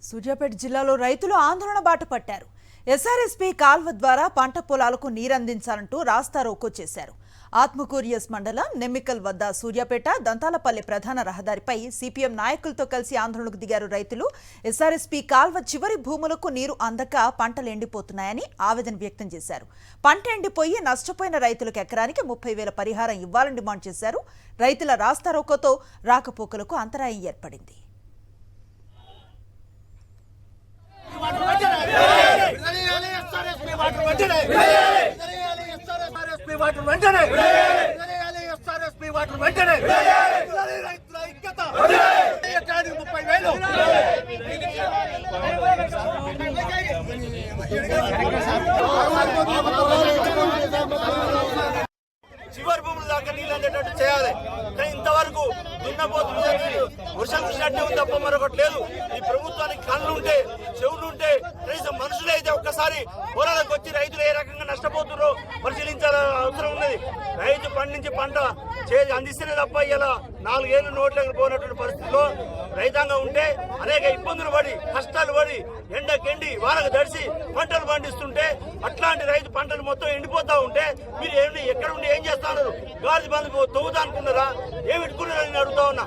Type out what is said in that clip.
సూర్యాపేట జిల్లాలో రైతులు ఆందోళన బాట పట్టారు. ఎస్ఆర్ఎస్పీ కాల్వ ద్వారా పంట పొలాలకు నీరందించాలంటూ రాస్తారోకో చేశారు. ఆత్మకూరియస్ మండలం నెమ్మికల్ వద్ద సూర్యాపేట దంతాలపల్లి ప్రధాన రహదారిపై సిపిఎం నాయకులతో కలిసి ఆందోళనకు దిగారు రైతులు. ఎస్ఆర్ఎస్పీ కాల్వ చివరి భూములకు నీరు అందక పంటలు ఎండిపోతున్నాయని ఆవేదన వ్యక్తం చేశారు. పంట ఎండిపోయి నష్టపోయిన రైతులకు ఎకరానికి 30,000 పరిహారం ఇవ్వాలని డిమాండ్ చేశారు. రైతుల రాస్తారోకోతో రాకపోకలకు అంతరాయం ఏర్పడింది. చివరి భూముల దాకా నీళ్ళు అందేటట్టు చేయాలి. కానీ ఇంతవరకు దున్నపోతున్న వర్షం కురిసినట్టే ఉంది తప్ప మరొకటి లేదు. ఈ ప్రభుత్వానికి కళ్ళుంటే చెవులుంటే కనీసం మనుషులు అయితే ఒక్కసారి పొలాలకు వచ్చి రైతులు ఏ రకంగా నష్టపోతున్నారో పరిశీలించాల్సిన అవసరం ఉన్నది. రైతు పండించి పంట అందిస్తేనే తప్ప ఇలా 4 ఏళ్ళు నోట్లకు పోయినటువంటి పరిస్థితిలో రైతాంగం ఉంటే అనేక ఇబ్బందులు పడి కష్టాలు పడి ఎండకెండి వాళ్ళకు దడిసి పంటలు పండిస్తుంటే అట్లాంటి రైతు పంటలు మొత్తం ఎండిపోతా ఉంటే మీరు ఎక్కడ ఉండి ఏం చేస్తున్నారు? గాలి బంధు తవ్వుతా అనుకున్నారా? ఏమి పెట్టుకున్నారని అడుగుతా ఉన్నా.